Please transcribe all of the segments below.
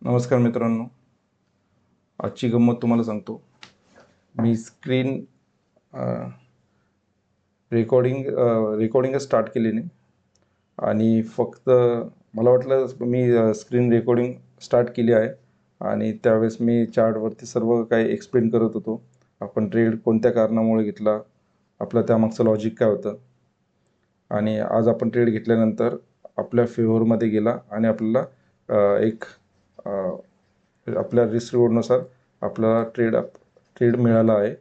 नमस्कार मित्रांनो, आजची गंमत तुम्हाला सांगतो. मी स्क्रीन रेकॉर्डिंगच स्टार्ट केली नाही आणि फक्त मला वाटलं मी स्क्रीन रेकॉर्डिंग स्टार्ट केली आहे आणि त्यावेळेस मी चार्टवरती सर्व काही एक्सप्लेन करत होतो. आपण ट्रेड कोणत्या कारणामुळे घेतला, आपलं त्यामागचं लॉजिक काय होतं आणि आज आपण ट्रेड घेतल्यानंतर आपल्या फेवरमध्ये गेला आणि आपल्याला आपल्या रिस्क रिवॉर्डनुसार आपल्याला ट्रेड मिळाला आहे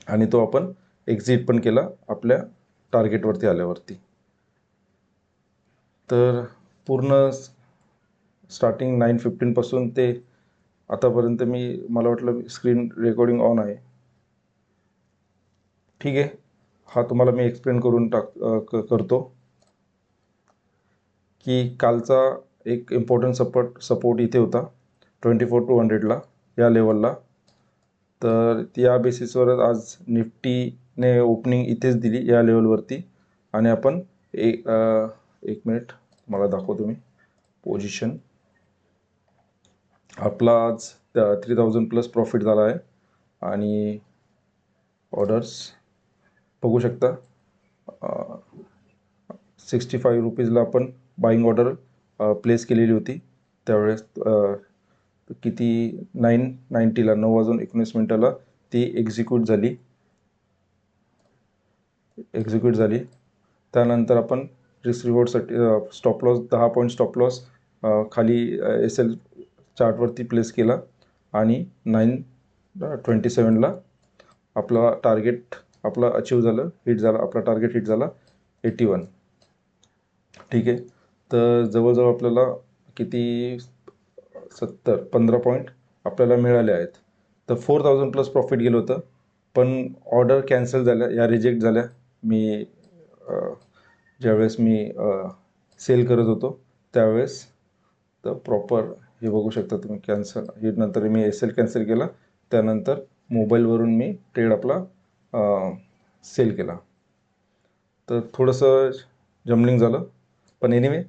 आणि तो आपण एक्झिट पण केला आपल्या टार्गेटवरती आल्यावरती. तर पूर्ण स्टार्टिंग 9:15 ते आतापर्यंत मला वाटलं स्क्रीन रेकॉर्डिंग ऑन आहे. ठीक आहे, हा तुम्हाला मी एक्सप्लेन करून करतो की कालचा एक इम्पॉर्टंट सपोर्ट इथे होता 24,200ला, या लेवलला. तर या बेसिसवरच आज निफ्टीने ओपनिंग इथेच दिली या लेवलवरती आणि आपण एक मिनिट मला दाखवतो मी पोझिशन. आपला आज 3,000+ प्रॉफिट झाला आहे आणि ऑर्डर्स बघू शकता. 65 रुपीजला आपण बाईंग ऑर्डर प्लेस केलेली होती त्यावेळेस. किती 9:90ला 9:19 ती एक्झिक्यूट झाली. त्यानंतर आपण रिस्क रिवॉर्डसाठी stop loss 10 point stop loss खाली SL चार्टवरती प्लेस केला आणि 9:27ला आपला टार्गेट अचीव झालं, आपला टार्गेट हिट झाला 81. ठीक आहे, तर जवळजवळ आपल्याला किती 15 पॉईंट आपल्याला मिळाले आहेत. तर 4,000+ प्रॉफिट गेलं होतं, पण ऑर्डर कॅन्सल झाल्या, या रिजेक्ट झाल्या. ज्यावेळेस मी सेल करत होतो त्यावेळेस. तर प्रॉपर हे बघू शकता तुम्ही, कॅन्सल हे नंतर मी SL कॅन्सल केला, त्यानंतर मोबाईलवरून मी ट्रेड आपला सेल केला. तर थोडंसं जम्बलिंग झालं, पण एनिवे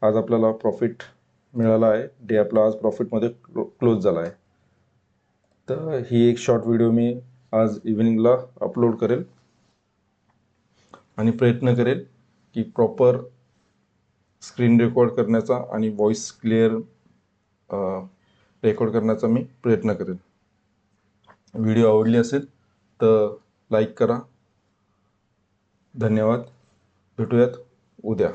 आज आपल्याला प्रॉफिट मिळाला आहे. डे आपला आज प्रॉफिटमध्ये क्लोज झाला आहे. तर ही एक शॉर्ट व्हिडिओ मी आज इव्हिनिंगला अपलोड करेल आणि प्रयत्न करेल की प्रॉपर स्क्रीन रेकॉर्ड करण्याचा आणि व्हॉईस क्लिअर रेकॉर्ड करण्याचा मी प्रयत्न करेल. व्हिडिओ आवडली असेल तर लाईक करा. धन्यवाद. भेटूयात उद्या.